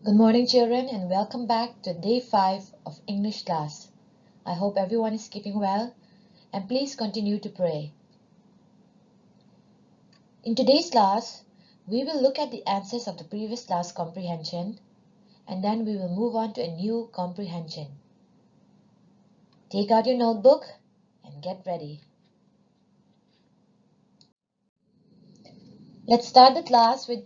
Good morning, children, and welcome back to day 5 of English class. I hope everyone is keeping well, and please continue to pray. In today's class, we will look at the answers of the previous class comprehension, and then we will move on to a new comprehension. Take out your notebook and get ready. Let's start the class with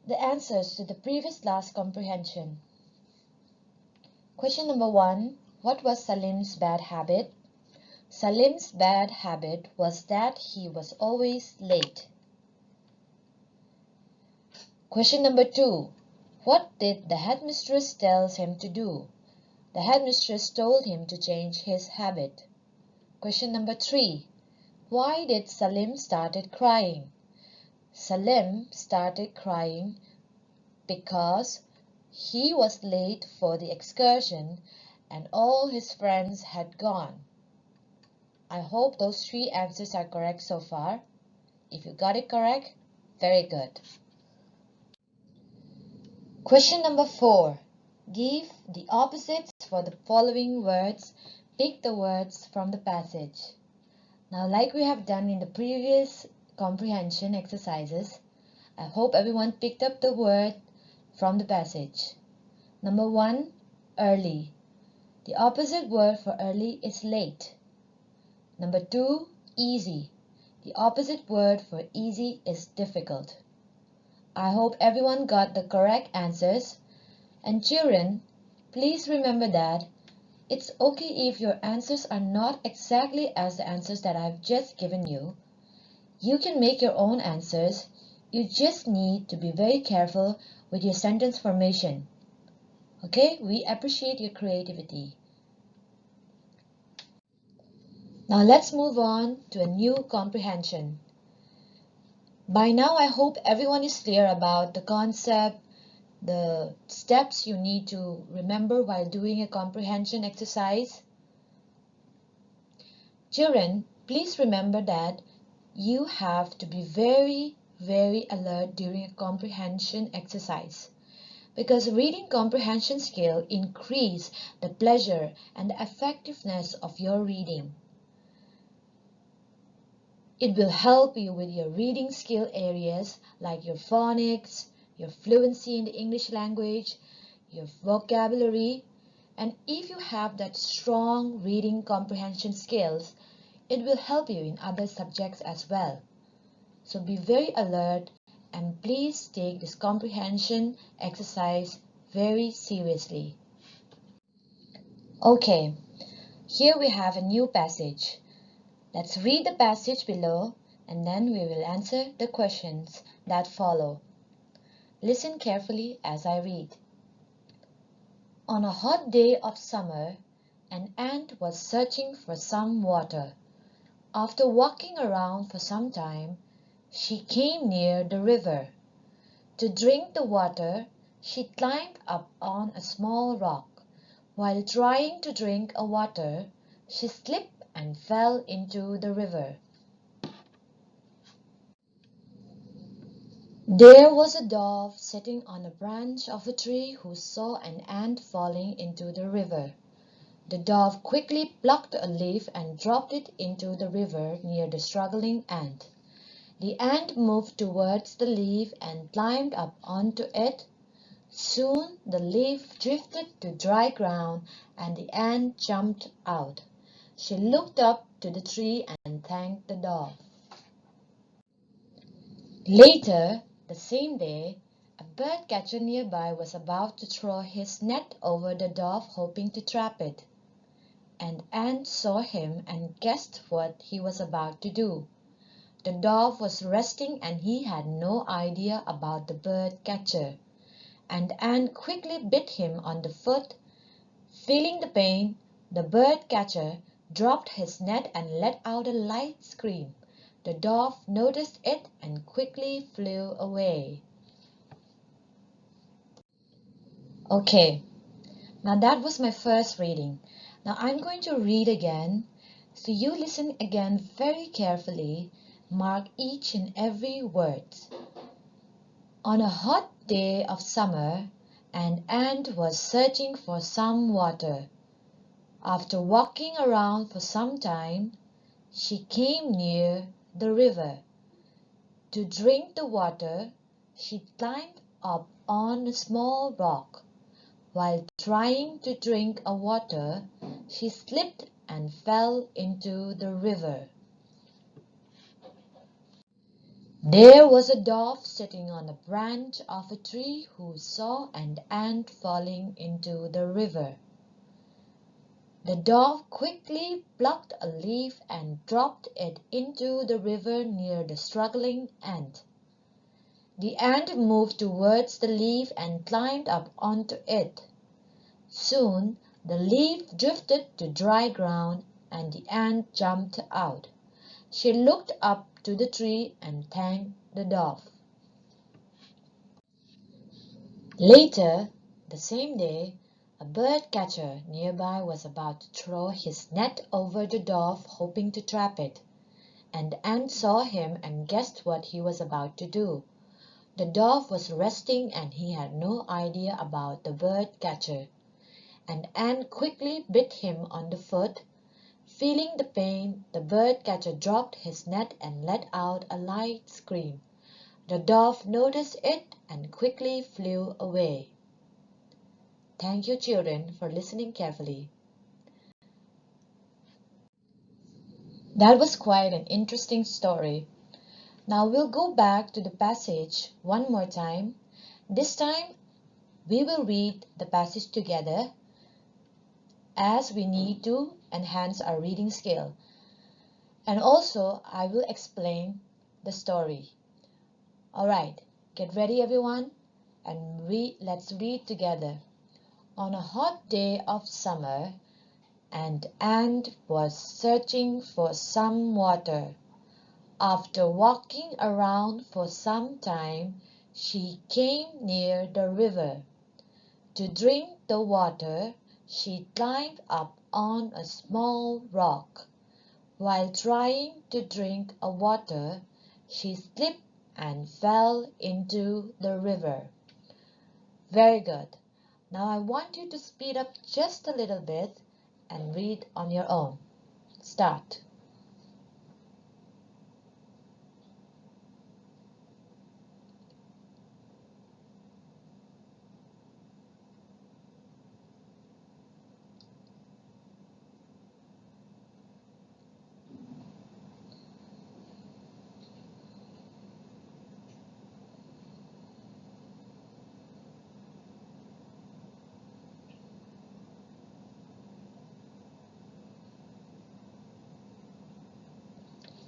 the answers to the previous class comprehension. Question number 1. What was Salim's bad habit? Salim's bad habit was that he was always late. Question number 2. What did the headmistress tell him to do? The headmistress told him to change his habit. Question number 3. Why did Salim started crying? Salim started crying because he was late for the excursion and all his friends had gone. I hope those 3 answers are correct so far. If you got it correct, very good. Question number 4. Give the opposites for the following words. Pick the words from the passage. Now, like we have done in the previous comprehension exercises, I hope everyone picked up the word from the passage. Number 1, early. The opposite word for early is late. Number 2, easy. The opposite word for easy is difficult. I hope everyone got the correct answers. And children, please remember that it's okay if your answers are not exactly as the answers that I've just given you. You can make your own answers. You just need to be very careful with your sentence formation. Okay, we appreciate your creativity. Now let's move on to a new comprehension. By now, I hope everyone is clear about the concept, the steps you need to remember while doing a comprehension exercise. Children, please remember that you have to be very, very alert during a comprehension exercise, because reading comprehension skill increase the pleasure and the effectiveness of your reading. It will help you with your reading skill areas like your phonics, your fluency in the English language, your vocabulary, and if you have that strong reading comprehension skills, it will help you in other subjects as well. So be very alert and please take this comprehension exercise very seriously. Okay, here we have a new passage. Let's read the passage below and then we will answer the questions that follow. Listen carefully as I read. On a hot day of summer, an ant was searching for some water. After walking around for some time, she came near the river. To drink the water, she climbed up on a small rock. While trying to drink a water, she slipped and fell into the river. There was a dove sitting on a branch of a tree who saw an ant falling into the river. The dove quickly plucked a leaf and dropped it into the river near the struggling ant. The ant moved towards the leaf and climbed up onto it. Soon the leaf drifted to dry ground and the ant jumped out. She looked up to the tree and thanked the dove. Later, the same day, a bird catcher nearby was about to throw his net over the dove, hoping to trap it. An ant saw him and guessed what he was about to do. The dove was resting and he had no idea about the bird catcher. And the ant quickly bit him on the foot. Feeling the pain, the bird catcher dropped his net and let out a light scream. The dove noticed it and quickly flew away. Okay, now that was my first reading. Now I'm going to read again, so you listen again very carefully, mark each and every word. On a hot day of summer, An ant was searching for some water. After walking around for some time, she came near the river. To drink the water, she climbed up on a small rock. While trying to drink a water, she slipped and fell into the river. There was a dove sitting on a branch of a tree who saw an ant falling into the river. The dove quickly plucked a leaf and dropped it into the river near the struggling ant. The ant moved towards the leaf and climbed up onto it. Soon the leaf drifted to dry ground and the ant jumped out. She looked up to the tree and thanked the dove. Later, the same day, a bird catcher nearby was about to throw his net over the dove, hoping to trap it. And the ant saw him and guessed what he was about to do. The dove was resting and he had no idea about the bird catcher. And ant quickly bit him on the foot. Feeling the pain, the bird catcher dropped his net and let out a light scream. The dove noticed it and quickly flew away. Thank you, children, for listening carefully. That was quite an interesting story. Now we'll go back to the passage one more time. This time we will read the passage together as we need to enhance our reading skill. And also I will explain the story. Alright, get ready everyone and let's read together. On a hot day of summer, an ant was searching for some water. After walking around for some time, she came near the river. To drink the water, she climbed up on a small rock. While trying to drink a water, she slipped and fell into the river. Very good. Now I want you to speed up just a little bit and read on your own. Start.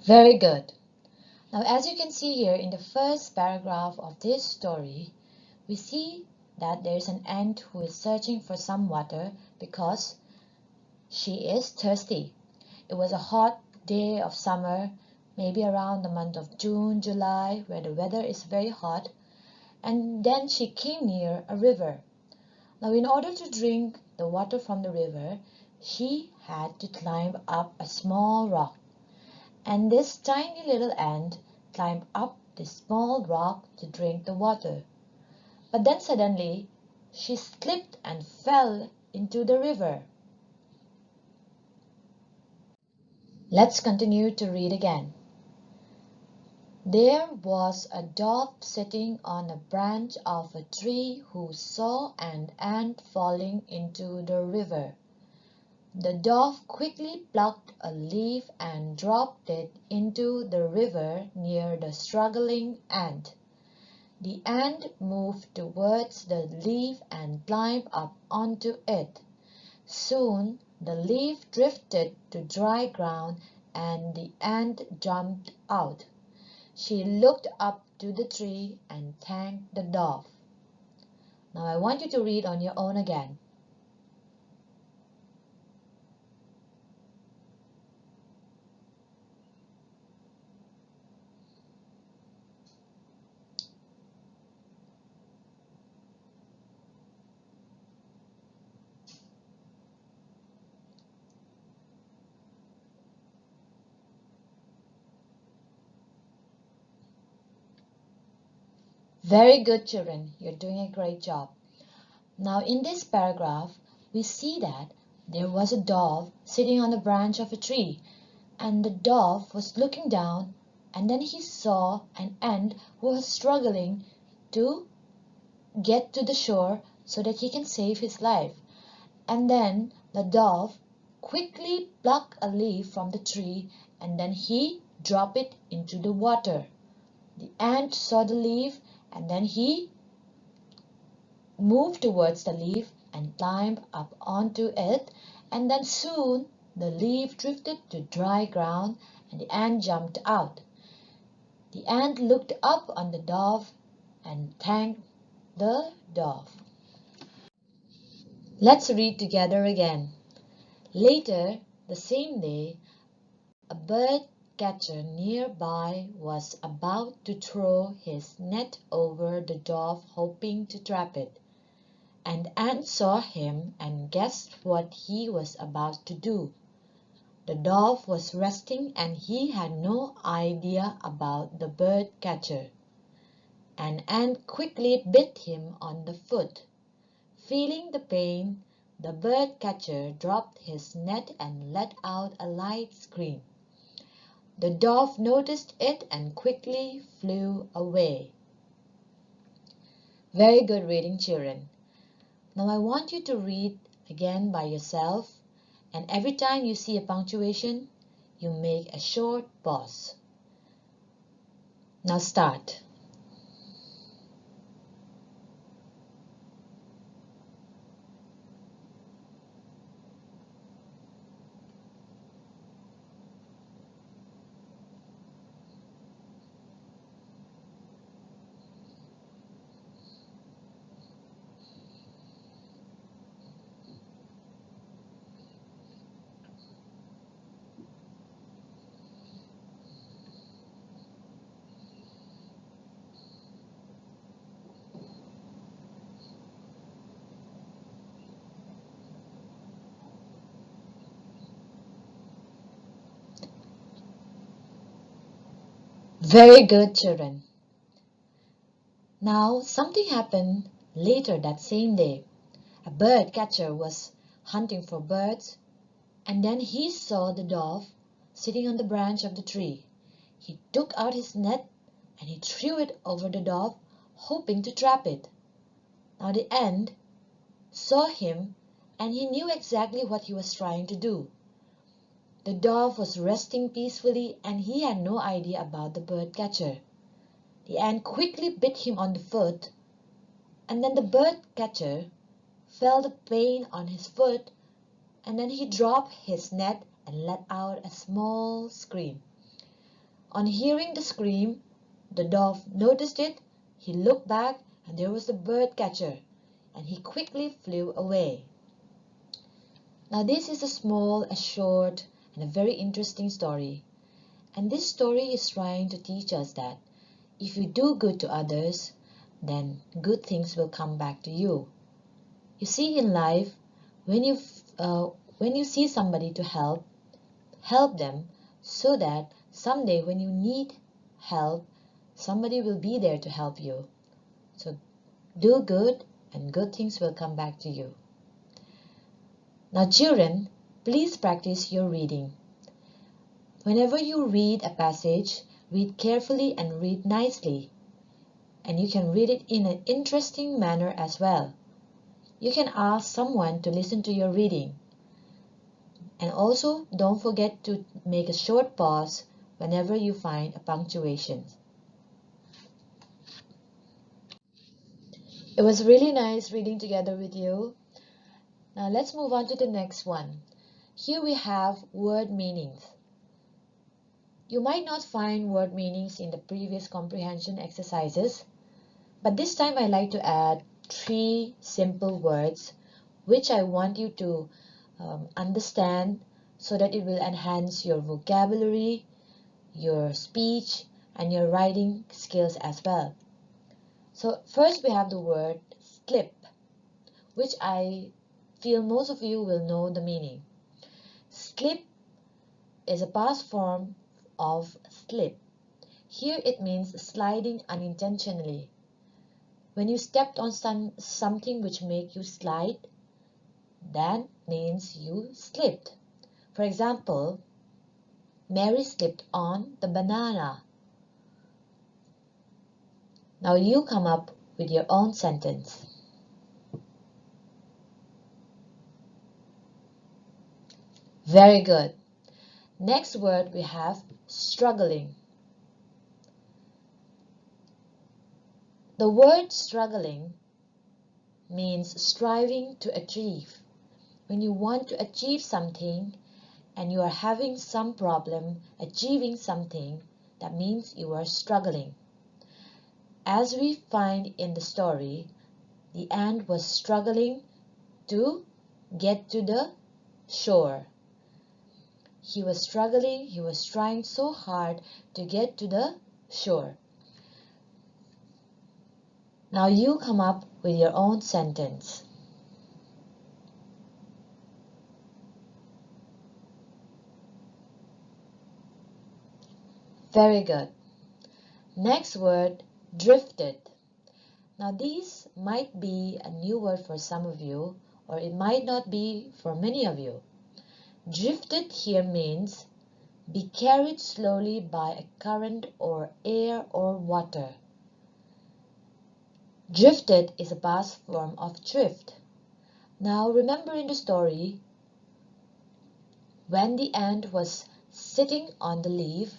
Very good. Now as you can see here in the first paragraph of this story, we see that there is an ant who is searching for some water because she is thirsty. It was a hot day of summer, maybe around the month of June, July, where the weather is very hot, and then she came near a river. Now in order to drink the water from the river, she had to climb up a small rock. And this tiny little ant climbed up this small rock to drink the water. But then suddenly she slipped and fell into the river. Let's continue to read again. There was a dove sitting on a branch of a tree who saw an ant falling into the river. The dove quickly plucked a leaf and dropped it into the river near the struggling ant. The ant moved towards the leaf and climbed up onto it. Soon the leaf drifted to dry ground and the ant jumped out. She looked up to the tree and thanked the dove. Now I want you to read on your own again. Very good, children. You're doing a great job. Now in this paragraph, we see that there was a dove sitting on the branch of a tree, and the dove was looking down, and then he saw an ant who was struggling to get to the shore so that he can save his life. And then the dove quickly plucked a leaf from the tree, and then he dropped it into the water. The ant saw the leaf, and then he moved towards the leaf and climbed up onto it, and then soon the leaf drifted to dry ground and the ant jumped out. The ant looked up on the dove and thanked the dove. Let's read together again. Later, the same day, a bird catcher nearby was about to throw his net over the dove, hoping to trap it. And ant saw him and guessed what he was about to do. The dove was resting and he had no idea about the bird catcher. An ant quickly bit him on the foot. Feeling the pain, the bird catcher dropped his net and let out a light scream. The dove noticed it and quickly flew away. Very good reading, children. Now I want you to read again by yourself, and every time you see a punctuation, you make a short pause. Now start. Very good, children. Now something happened later that same day. A bird catcher was hunting for birds, and then he saw the dove sitting on the branch of the tree. He took out his net and he threw it over the dove, hoping to trap it. Now the ant saw him and he knew exactly what he was trying to do. The dove was resting peacefully and he had no idea about the bird catcher. The ant quickly bit him on the foot, and then the bird catcher felt the pain on his foot, and then he dropped his net and let out a small scream. On hearing the scream, the dove noticed it. He looked back and there was the bird catcher, and he quickly flew away. Now this is a short, and a very interesting story. And this story is trying to teach us that if you do good to others, then good things will come back to you. You see, in life, when you see somebody to help them so that someday when you need help, somebody will be there to help you. So do good and good things will come back to you. Now children, please practice your reading. Whenever you read a passage, read carefully and read nicely. And you can read it in an interesting manner as well. You can ask someone to listen to your reading. And also, don't forget to make a short pause whenever you find a punctuation. It was really nice reading together with you. Now let's move on to the next one. Here we have word meanings. You might not find word meanings in the previous comprehension exercises, but this time I like to add 3 simple words which I want you to understand so that it will enhance your vocabulary, your speech, and your writing skills as well. So first we have the word slip, which I feel most of you will know the meaning. Slip is a past form of slip. Here it means sliding unintentionally. When you stepped on something which make you slide, that means you slipped. For example, Mary slipped on the banana. Now you come up with your own sentence. Very good. Next word we have struggling. The word struggling means striving to achieve. When you want to achieve something and you are having some problem achieving something, that means you are struggling. As we find in the story, the ant was struggling to get to the shore. He was struggling, he was trying so hard to get to the shore. Now you come up with your own sentence. Very good. Next word, drifted. Now these might be a new word for some of you, or it might not be for many of you. Drifted here means be carried slowly by a current or air or water. Drifted is a past form of drift. Now remember in the story, when the ant was sitting on the leaf,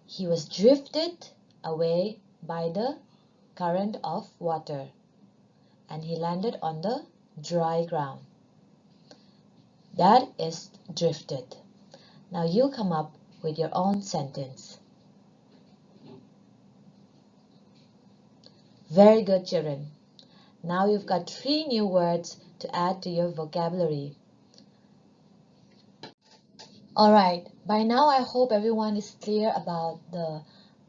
he was drifted away by the current of water and he landed on the dry ground. That is drifted. Now you come up with your own sentence. Very good, children. Now you've got 3 new words to add to your vocabulary. Alright, by now I hope everyone is clear about the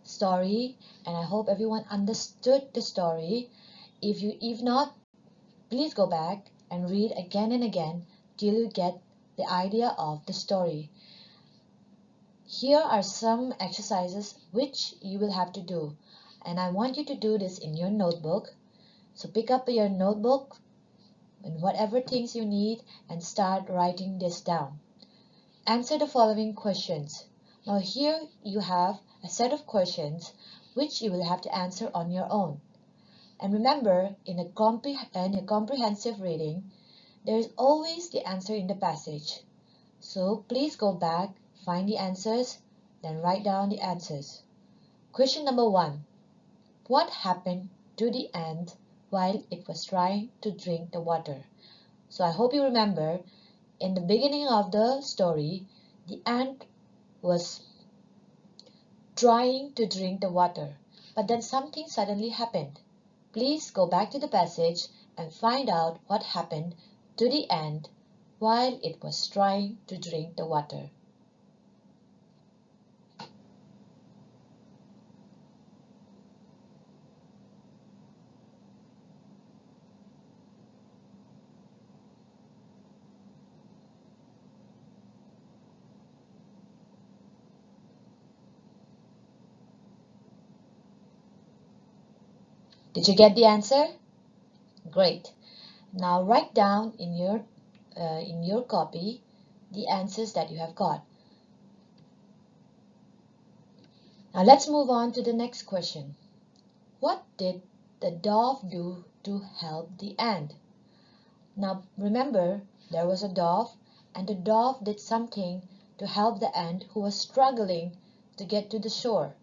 story and I hope everyone understood the story. If not, please go back and read again and again till you get the idea of the story. Here are some exercises which you will have to do, and I want you to do this in your notebook. So pick up your notebook and whatever things you need and start writing this down. Answer the following questions. Now here you have a set of questions which you will have to answer on your own. And remember, in a comprehensive reading, there is always the answer in the passage. So please go back, find the answers, then write down the answers. Question number 1. What happened to the ant while it was trying to drink the water? So I hope you remember, in the beginning of the story, the ant was trying to drink the water, but then something suddenly happened. Please go back to the passage and find out what happened to the ant while it was trying to drink the water. Did you get the answer? Great. Now write down in your copy the answers that you have got. Now let's move on to the next question. What did the dove do to help the ant? Now remember, there was a dove and the dove did something to help the ant who was struggling to get to the shore.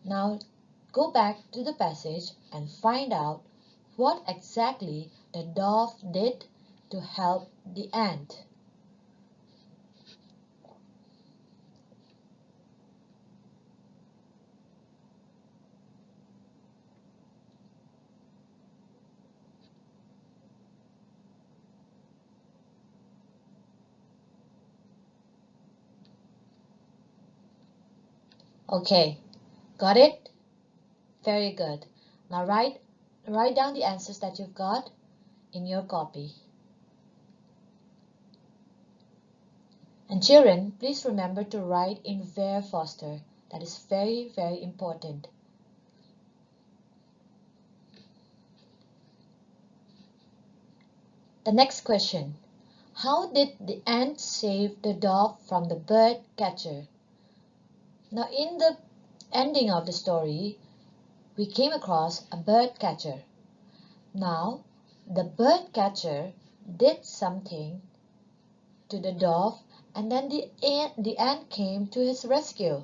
Now go back to the passage and find out what exactly the dove did to help the ant. Okay, got it? Very good. Now write down the answers that you've got in your copy. And children, please remember to write in Ver Foster. That is very, very important. The next question. How did the ant save the dove from the bird catcher? Now in the ending of the story, we came across a bird catcher. Now the bird catcher did something to the dove, and then the ant came to his rescue.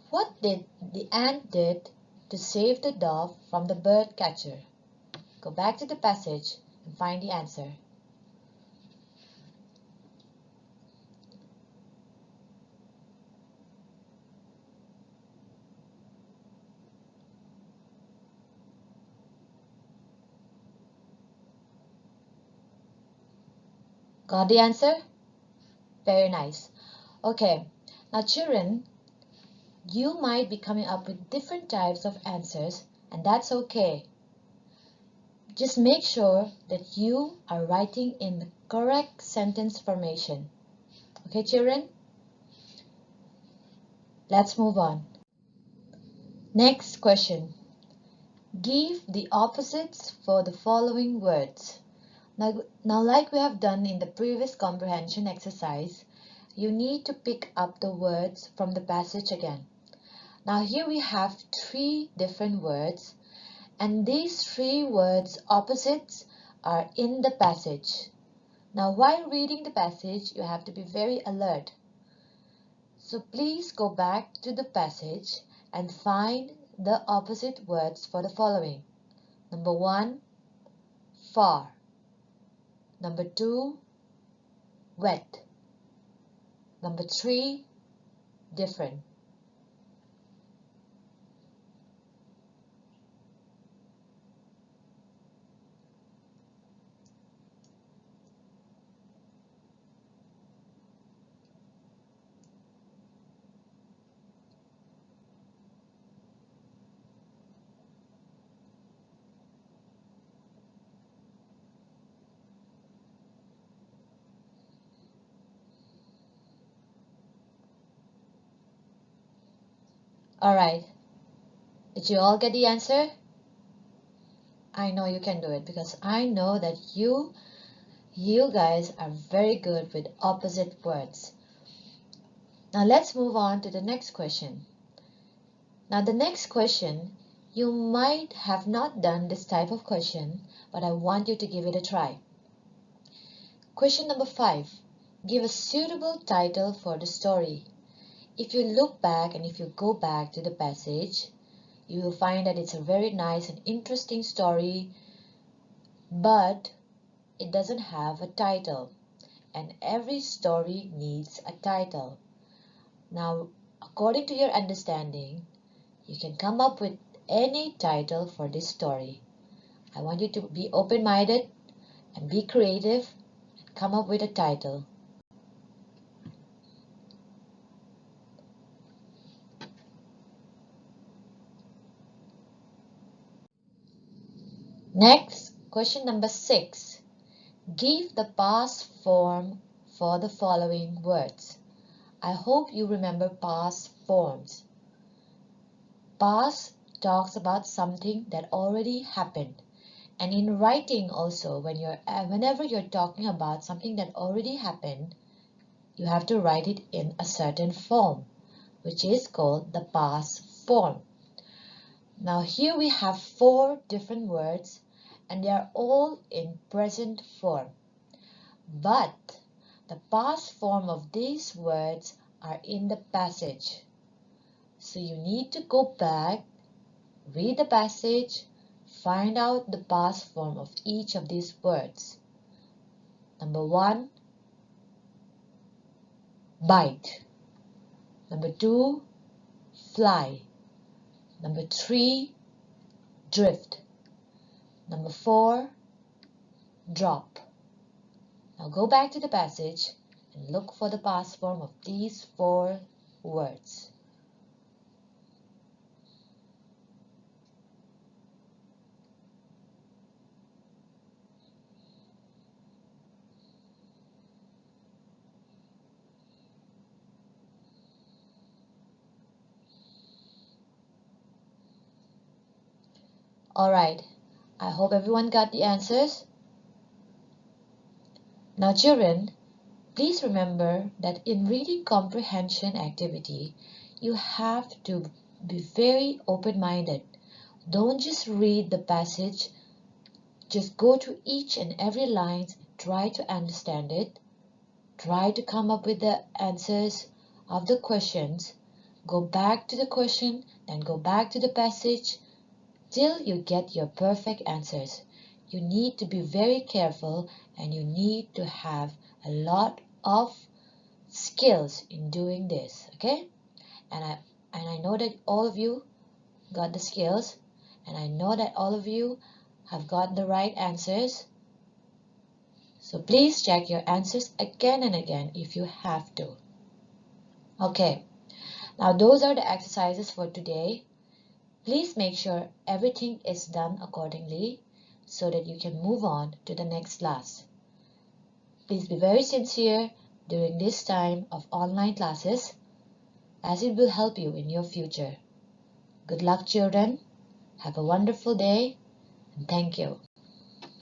What did the ant did to save the dove from the bird catcher? Go back to the passage and find the answer. Got the answer? Very nice. Okay, now children, you might be coming up with different types of answers, and that's okay. Just make sure that you are writing in the correct sentence formation. Okay, children? Let's move on. Next question. Give the opposites for the following words. Now, like we have done in the previous comprehension exercise, you need to pick up the words from the passage again. Now here we have 3 different words, and these 3 words opposites are in the passage. Now while reading the passage, you have to be very alert. So please go back to the passage and find the opposite words for the following. Number 1, far. Number 2, wet. Number 3, different. Alright, did you all get the answer? I know you can do it because I know that you guys are very good with opposite words. Now let's move on to the next question. Now the next question, you might have not done this type of question, but I want you to give it a try. Question number 5. Give a suitable title for the story. If you look back and if you go back to the passage, you will find that it's a very nice and interesting story, but it doesn't have a title, and every story needs a title. Now, according to your understanding, you can come up with any title for this story. I want you to be open-minded and be creative and come up with a title. Next, question number 6. Give the past form for the following words. I hope you remember past forms. Past talks about something that already happened. And in writing also, whenever you're talking about something that already happened, you have to write it in a certain form, which is called the past form. Now here we have 4 different words, and they are all in present form. But the past form of these words are in the passage. So you need to go back, read the passage, find out the past form of each of these words. Number 1, bite. Number 2, fly. Number 3, drift. Number 4, drop. Now go back to the passage and look for the past form of these 4 words. Alright, I hope everyone got the answers. Now children, please remember that in reading comprehension activity, you have to be very open-minded. Don't just read the passage, just go to each and every line, try to understand it, try to come up with the answers of the questions, go back to the question, then go back to the passage till you get your perfect answers. You need to be very careful and you need to have a lot of skills in doing this, okay? And I know that all of you got the skills, and I know that all of you have got the right answers. So please check your answers again and again if you have to. Okay, now those are the exercises for today. Please make sure everything is done accordingly so that you can move on to the next class. Please be very sincere during this time of online classes, as it will help you in your future. Good luck, children. Have a wonderful day, and thank you.